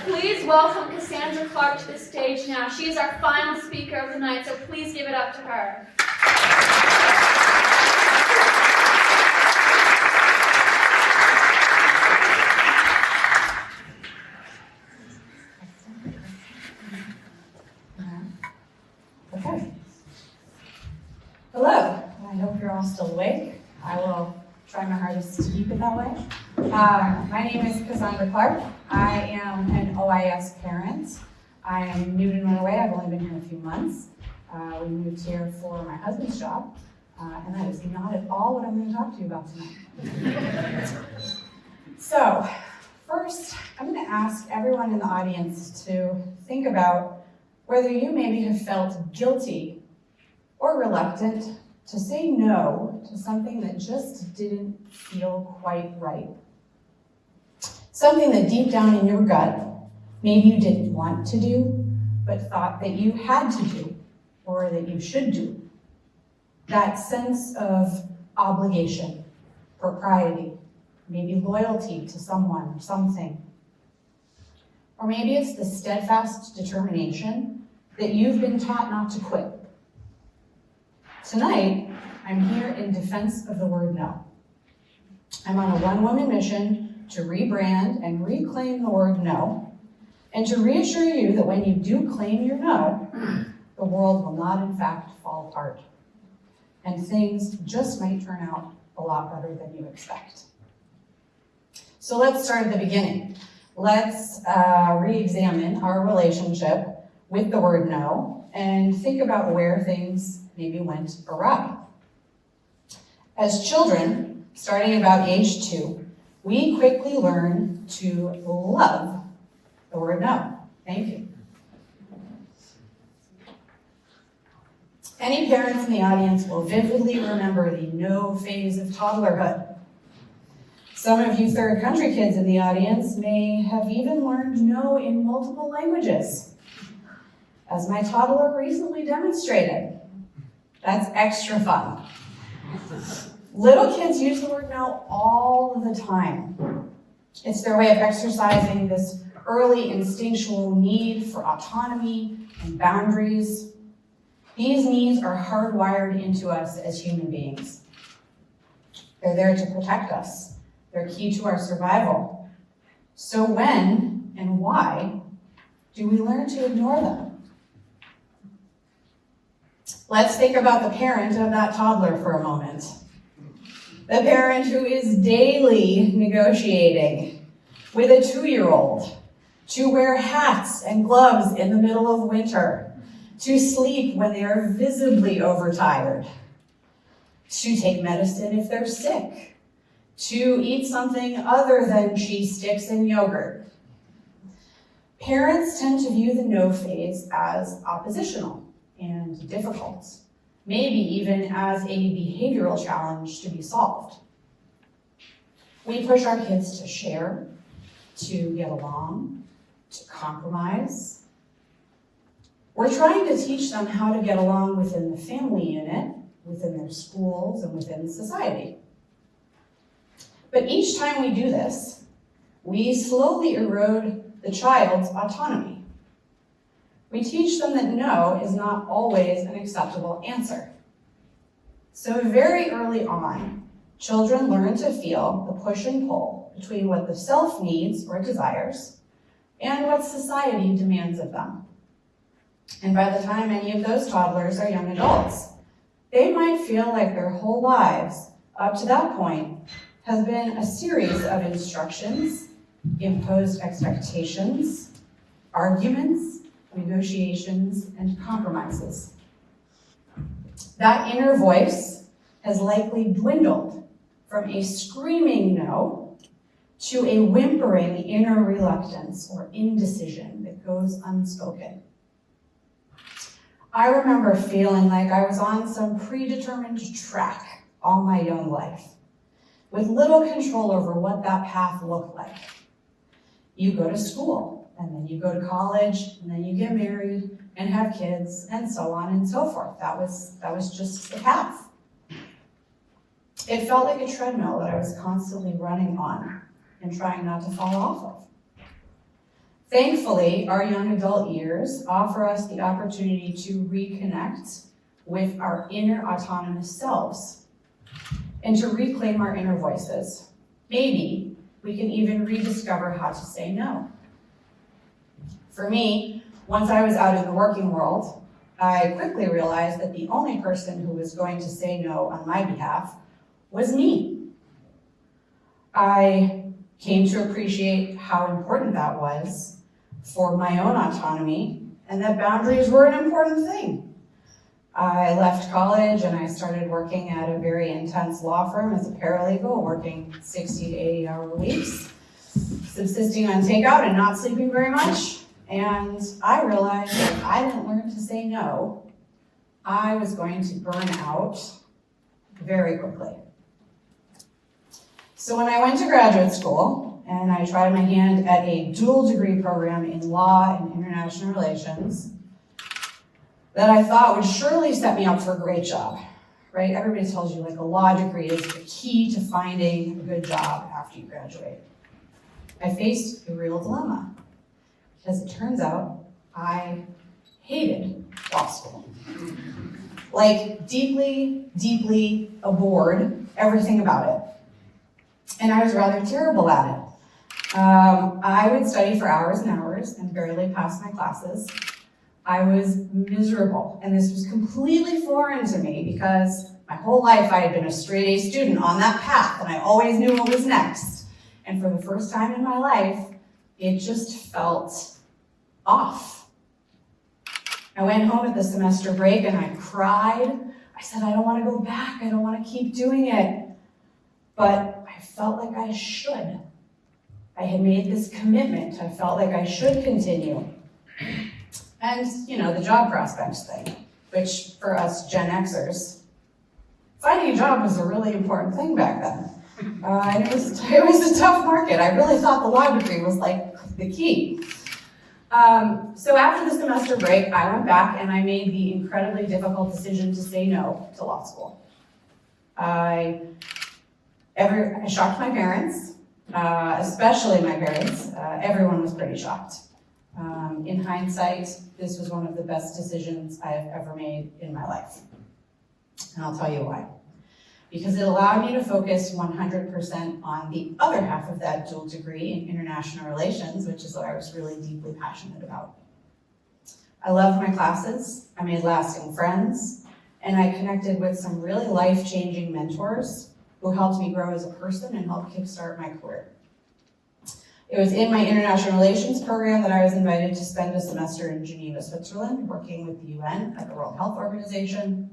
please welcome Cassandra Clark to the stage now. She is our final speaker of the night, so please give it up to her. Okay. Hello. I hope you're all still awake. I will try my hardest to keep it that way. My name is Cassandra Clark. I am an OIS parent. I am new to Norway. I've only been here a few months. We moved here for my husband's job, and that is not at all what I'm going to talk to you about tonight. So, first, I'm going to ask everyone in the audience to think about whether you maybe have felt guilty or reluctant to say no to something that just didn't feel quite right. Something that deep down in your gut, maybe you didn't want to do, but thought that you had to do, or that you should do. That sense of obligation, propriety, maybe loyalty to someone or something. Or maybe it's the steadfast determination that you've been taught not to quit. Tonight, I'm here in defense of the word no. I'm on a one-woman mission to rebrand and reclaim the word no, and to reassure you that when you do claim your no, the world will not in fact fall apart, and things just might turn out a lot better than you expect. So let's start at the beginning. Let's re-examine our relationship with the word no, and think about where things maybe went awry. As children, starting about age 2, we quickly learn to love the word no. Thank you. Any parents in the audience will vividly remember the no phase of toddlerhood. Some of you third country kids in the audience may have even learned no in multiple languages, as my toddler recently demonstrated. That's extra fun. Little kids use the word no all the time. It's their way of exercising this early instinctual need for autonomy and boundaries. These needs are hardwired into us as human beings. They're there to protect us. They're key to our survival. So when and why do we learn to ignore them? Let's think about the parent of that toddler for a moment. The parent who is daily negotiating with a 2-year-old to wear hats and gloves in the middle of winter, to sleep when they are visibly overtired, to take medicine if they're sick, to eat something other than cheese sticks and yogurt. Parents tend to view the no phase as oppositional and difficult, maybe even as a behavioral challenge to be solved. We push our kids to share, to get along, to compromise. We're trying to teach them how to get along within the family unit, within their schools, and within society. But each time we do this, we slowly erode the child's autonomy. We teach them that no is not always an acceptable answer. So very early on, children learn to feel the push and pull between what the self needs or desires and what society demands of them. And by the time any of those toddlers are young adults, they might feel like their whole lives up to that point has been a series of instructions, imposed expectations, arguments, negotiations, and compromises. That inner voice has likely dwindled from a screaming no to a whimpering inner reluctance or indecision that goes unspoken. I remember feeling like I was on some predetermined track all my young life, with little control over what that path looked like. You go to school, and then you go to college, and then you get married and have kids, and so on and so forth. That was just the path. It felt like a treadmill that I was constantly running on and trying not to fall off of. Thankfully, our young adult years offer us the opportunity to reconnect with our inner autonomous selves and to reclaim our inner voices. Maybe we can even rediscover how to say no. For me, once I was out in the working world, I quickly realized that the only person who was going to say no on my behalf was me. I came to appreciate how important that was for my own autonomy and that boundaries were an important thing. I left college and I started working at a very intense law firm as a paralegal, working 60 to 80-hour weeks, subsisting on takeout and not sleeping very much. And I realized that if I didn't learn to say no, I was going to burn out very quickly. So when I went to graduate school and I tried my hand at a dual degree program in law and international relations, that I thought would surely set me up for a great job, right? Everybody tells you like a law degree is the key to finding a good job after you graduate. I faced a real dilemma because it turns out I hated law school. Like deeply, deeply abhorred everything about it. And I was rather terrible at it. I would study for hours and hours and barely pass my classes. I was miserable, and this was completely foreign to me because my whole life I had been a straight A student on that path, and I always knew what was next. And for the first time in my life, it just felt off. I went home at the semester break and I cried. I said, I don't want to go back. I don't want to keep doing it. But I felt like I should. I had made this commitment. I felt like I should continue. And, the job prospects thing, which for us Gen Xers, finding a job was a really important thing back then. And it was a tough market. I really thought the law degree was like the key. So after the semester break, I went back and I made the incredibly difficult decision to say no to law school. I shocked my parents, especially my parents. Everyone was pretty shocked. In hindsight, this was one of the best decisions I have ever made in my life. And I'll tell you why. Because it allowed me to focus 100% on the other half of that dual degree in international relations, which is what I was really deeply passionate about. I loved my classes, I made lasting friends, and I connected with some really life-changing mentors who helped me grow as a person and helped kickstart my career. It was in my international relations program that I was invited to spend a semester in Geneva, Switzerland, working with the UN at the World Health Organization.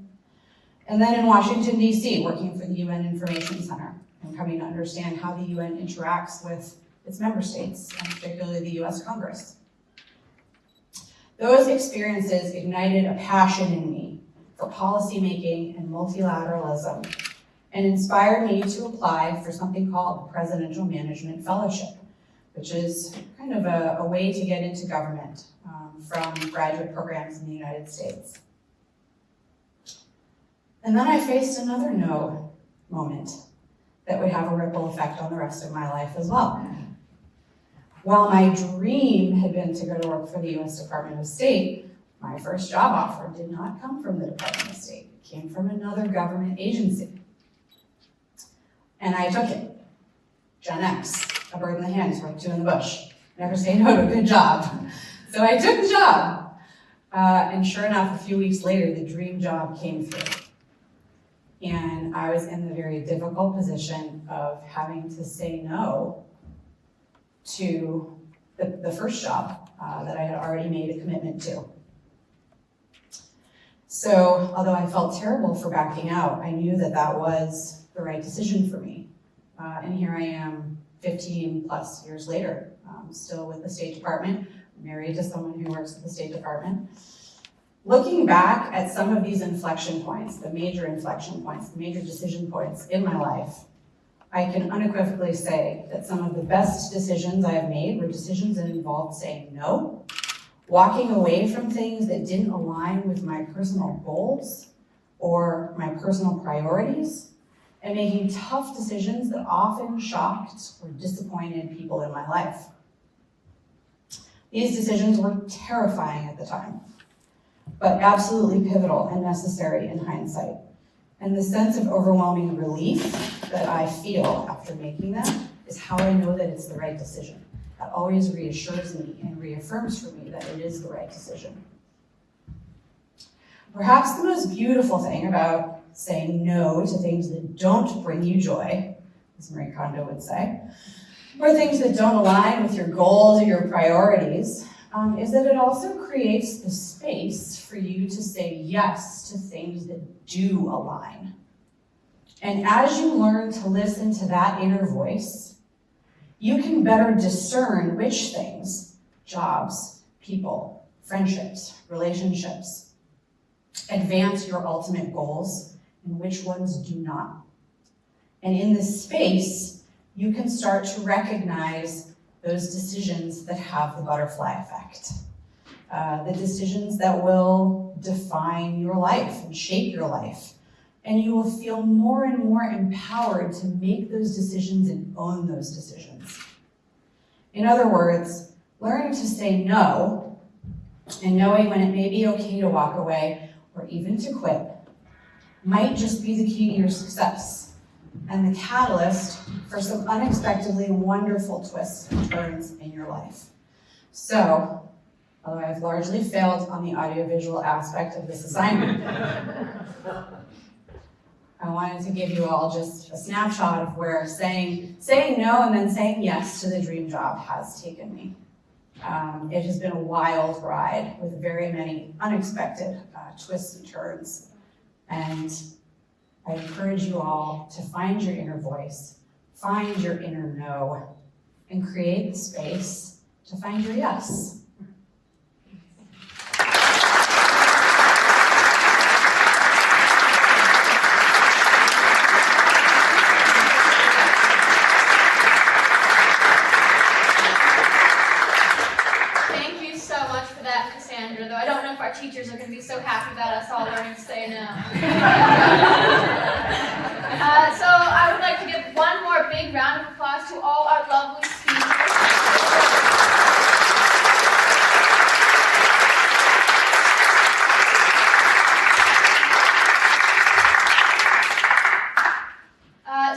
And then in Washington, D.C., working for the UN Information Center and coming to understand how the UN interacts with its member states, and particularly the US Congress. Those experiences ignited a passion in me for policymaking and multilateralism and inspired me to apply for something called the Presidential Management Fellowship, which is kind of a way to get into government from graduate programs in the United States. And then I faced another no moment that would have a ripple effect on the rest of my life as well. While my dream had been to go to work for the US Department of State, my first job offer did not come from the Department of State. It came from another government agency. And I took it. Gen X, a bird in the hand is worth two in the bush. Never say no to a good job. So I took the job. And sure enough, a few weeks later, the dream job came through. And I was in the very difficult position of having to say no to the first job that I had already made a commitment to. So although I felt terrible for backing out, I knew that that was the right decision for me. And here I am 15 plus years later, still with the State Department, married to someone who works at the State Department. Looking back at some of these inflection points, the major inflection points, the major decision points in my life, I can unequivocally say that some of the best decisions I have made were decisions that involved saying no, walking away from things that didn't align with my personal goals or my personal priorities, and making tough decisions that often shocked or disappointed people in my life. These decisions were terrifying at the time, but absolutely pivotal and necessary in hindsight. And the sense of overwhelming relief that I feel after making them is how I know that it's the right decision. That always reassures me and reaffirms for me that it is the right decision. Perhaps the most beautiful thing about saying no to things that don't bring you joy, as Marie Kondo would say, or things that don't align with your goals or your priorities, is that it also creates the space for you to say yes to things that do align. And as you learn to listen to that inner voice, you can better discern which things, jobs, people, friendships, relationships, advance your ultimate goals and which ones do not. And in this space, you can start to recognize those decisions that have the butterfly effect, the decisions that will define your life and shape your life. And you will feel more and more empowered to make those decisions and own those decisions. In other words, learning to say no and knowing when it may be okay to walk away or even to quit might just be the key to your success and the catalyst for some unexpectedly wonderful twists and turns in your life. So, although I've largely failed on the audiovisual aspect of this assignment, I wanted to give you all just a snapshot of where saying no and then saying yes to the dream job has taken me. It has been a wild ride with very many unexpected twists and turns. And I encourage you all to find your inner voice, find your inner no, and create the space to find your yes. Thank you so much for that, Cassandra, though I don't know if our teachers are going to be so happy about us all learning to say no. So I would like to give one more big round of applause to all our lovely speakers.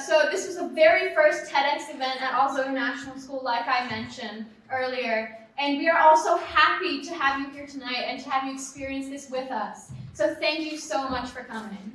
So this was the very first TEDx event at TEDxOslo Intl School, like I mentioned earlier. And we are also happy to have you here tonight and to have you experience this with us. So thank you so much for coming.